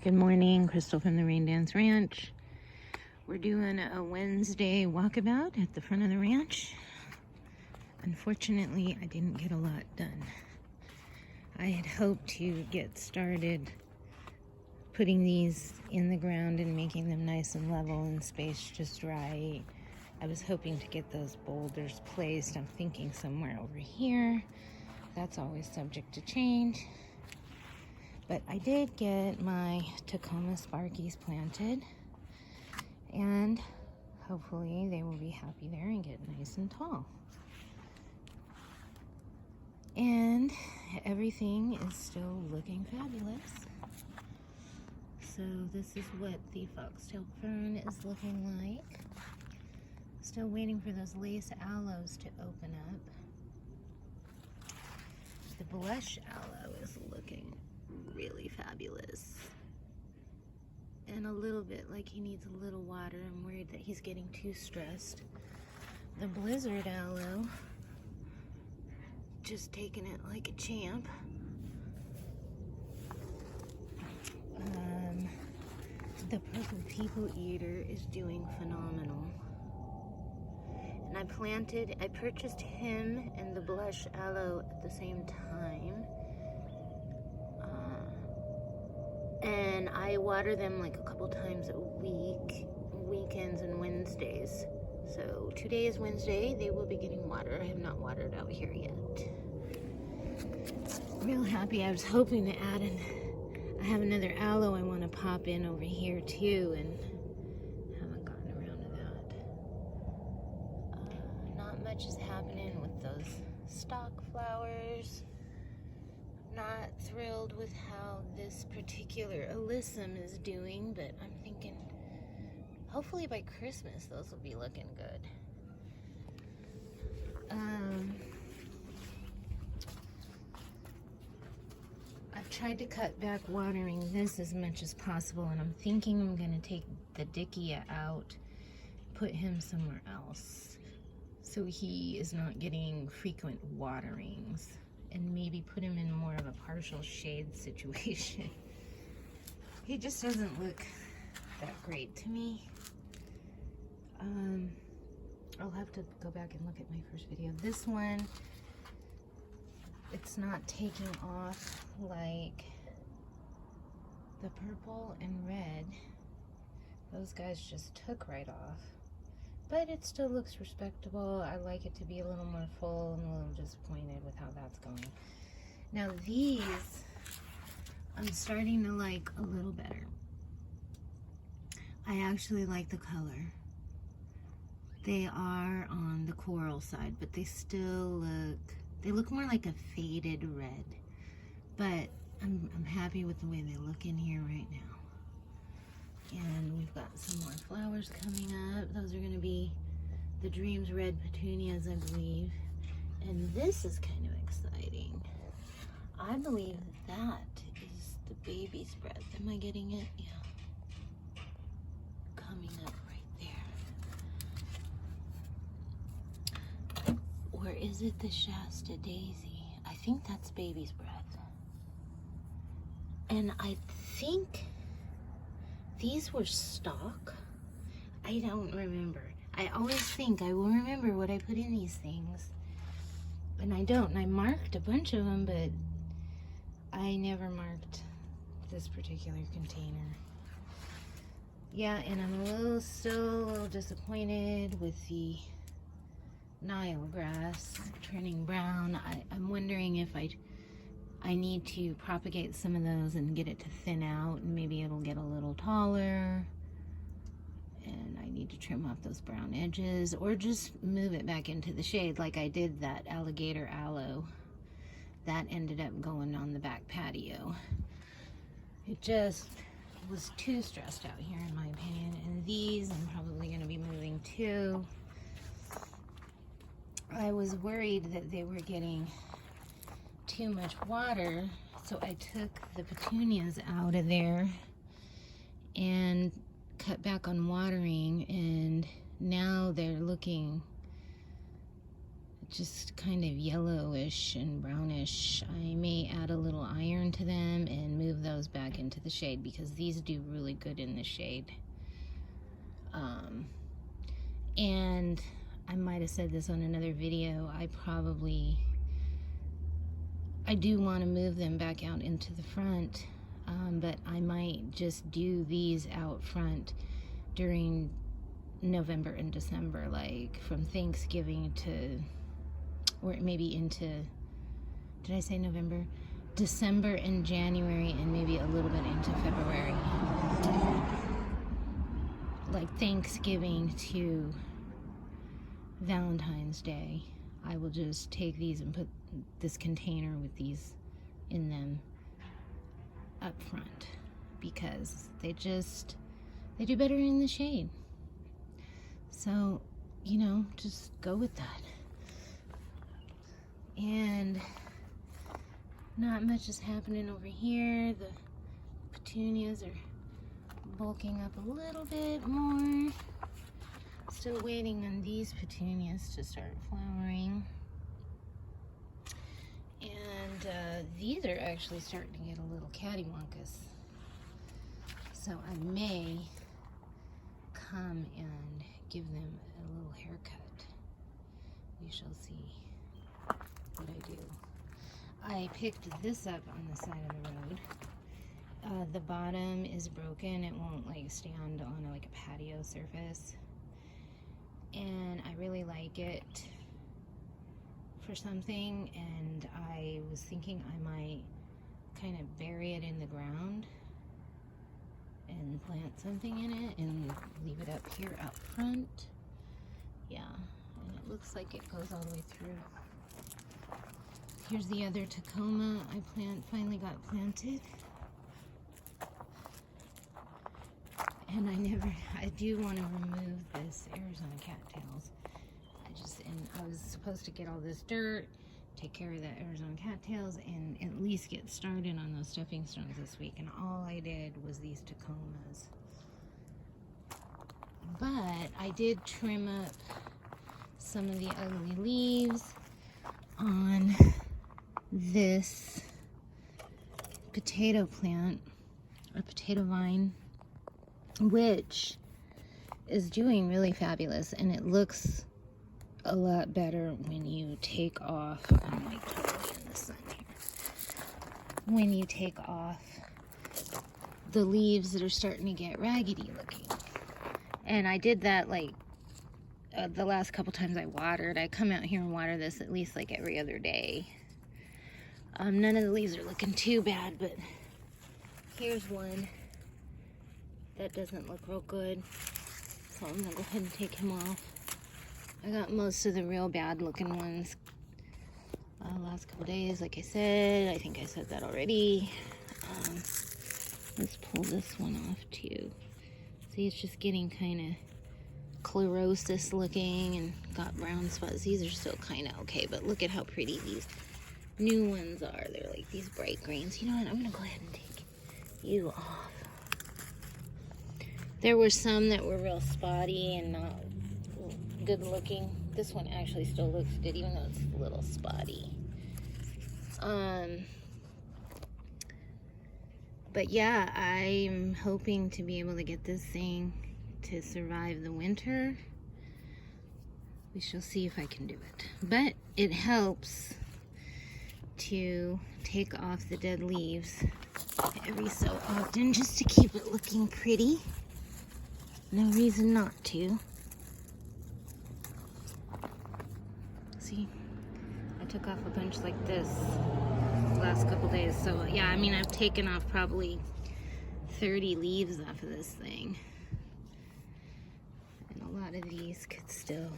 Good morning, Crystal from the Rain Dance Ranch. We're doing a Wednesday walkabout at the front of the ranch. Unfortunately, I didn't get a lot done. I had hoped to get started putting these in the ground and making them nice and level and spaced just right. I was hoping to get those boulders placed. I'm thinking somewhere over here. That's always subject to change. But I did get my Tacoma Sparkies planted, and hopefully they will be happy there and get nice and tall. And everything is still looking fabulous. So this is what the foxtail fern is looking like. Still waiting for those lace aloes to open up. The blush aloe is looking really fabulous, and a little bit like he needs a little water. I'm worried that he's getting too stressed. The blizzard aloe, just taking it like a champ. The purple people eater is doing phenomenal, and I purchased him and the blush aloe at the same time. And I water them like a couple times a week, weekends and Wednesdays. So today is Wednesday, they will be getting water. I have not watered out here yet. Real happy. I was hoping to add I have another aloe I want to pop in over here too, and haven't gotten around to that. Not much is happening with those stock flowers. Not thrilled with how this particular alyssum is doing, but I'm thinking hopefully by Christmas those will be looking good. I've tried to cut back watering this as much as possible, and I'm thinking I'm going to take the Dickia out, put him somewhere else so he is not getting frequent waterings, and maybe put him in more of a partial shade situation. He just doesn't look that great to me. I'll have to go back and look at my first video. This one, it's not taking off like the purple and red. Those guys just took right off. But it still looks respectable. I like it to be a little more full. I'm a little disappointed with how that's going. Now these, I'm starting to like a little better. I actually like the color. They are on the coral side, but they still look more like a faded red. But I'm happy with the way they look in here right now. And we've got some more flowers coming up. Those are going to be the Dreams Red Petunias, I believe. And this is kind of exciting. I believe that is the baby's breath. Am I getting it? Yeah. Coming up right there. Or is it the Shasta Daisy? I think that's baby's breath. And I think these were stock. I don't remember. I always think I will remember what I put in these things, and I don't. And I marked a bunch of them, but I never marked this particular container. Yeah, and I'm still a little disappointed with the Nile grass turning brown. I'm wondering if I need to propagate some of those and get it to thin out, and maybe it'll get a little taller. And I need to trim off those brown edges, or just move it back into the shade like I did that alligator aloe. That ended up going on the back patio. It just was too stressed out here in my opinion. And these I'm probably going to be moving too. I was worried that they were getting too much water, so I took the petunias out of there and cut back on watering, and now they're looking just kind of yellowish and brownish. I may add a little iron to them and move those back into the shade because these do really good in the shade. And I might have said this on another video, I do want to move them back out into the front, but I might just do these out front during November and December, like from Thanksgiving to, or maybe into, did I say November? December and January, and maybe a little bit into February. Like Thanksgiving to Valentine's Day, I will just take these and put this container with these in them up front because they do better in the shade. So, you know, just go with that. And not much is happening over here. The petunias are bulking up a little bit more. Still waiting on these petunias to start flowering. And these are actually starting to get a little cattywampus. So I may come and give them a little haircut. We shall see what I do. I picked this up on the side of the road. The bottom is broken. It won't like stand on like a patio surface. And I really like it for something, and I was thinking I might kind of bury it in the ground and plant something in it and leave it up here out front. Yeah, and it looks like it goes all the way through. Here's the other Tacoma I finally got planted. And I do want to remove this Arizona cattails. I was supposed to get all this dirt, take care of the Arizona cattails, and at least get started on those stuffing stones this week. And all I did was these Tacomas. But I did trim up some of the ugly leaves on this potato plant, or potato vine, which is doing really fabulous, and it looks a lot better when you take off, I'm like totally in the sun here, when you take off the leaves that are starting to get raggedy looking. And I did that like the last couple times I watered. I come out here and water this at least like every other day. None of the leaves are looking too bad, but here's one that doesn't look real good, so I'm gonna go ahead and take him off. I got most of the real bad looking ones last couple days, like I said. I think I said that already. Let's pull this one off too. See, it's just getting kind of chlorosis looking and got brown spots. These are still kind of okay, but look at how pretty these new ones are. They're like these bright greens. You know what? I'm gonna go ahead and take you off. There were some that were real spotty and not good looking. This one actually still looks good, even though it's a little spotty. But yeah, I'm hoping to be able to get this thing to survive the winter. We shall see if I can do it. But it helps to take off the dead leaves every so often just to keep it looking pretty. No reason not to. See, I took off a bunch like this the last couple days. So yeah, I mean, I've taken off probably 30 leaves off of this thing. And a lot of these could still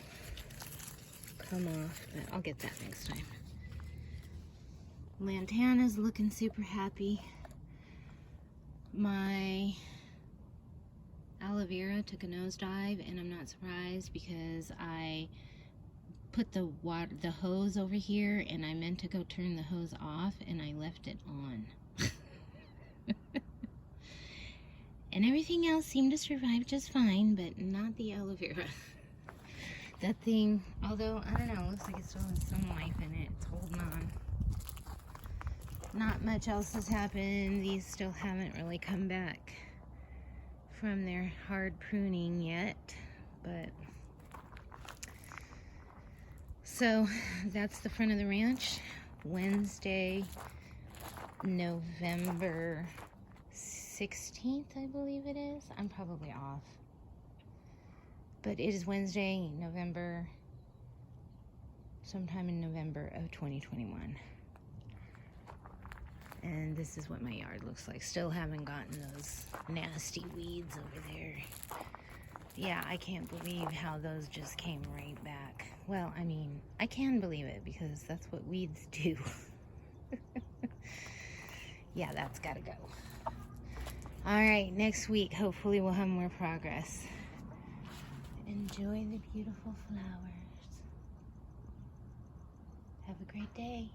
come off, but I'll get that next time. Lantana's looking super happy. My aloe vera took a nosedive, and I'm not surprised because I put the hose over here, and I meant to go turn the hose off, and I left it on. And everything else seemed to survive just fine, but not the aloe vera. That thing, although, I don't know, it looks like it still has some life in it. It's holding on. not much else has happened. These still haven't really come back from their hard pruning yet, but so that's the front of the ranch. Wednesday, November 16th, I believe it is. I'm probably off, but it is Wednesday, sometime in November of 2021. And this is what my yard looks like. Still haven't gotten those nasty weeds over there. Yeah, I can't believe how those just came right back. Well, I mean, I can believe it because that's what weeds do. Yeah, that's gotta go. All right, next week, hopefully we'll have more progress. Enjoy the beautiful flowers. Have a great day.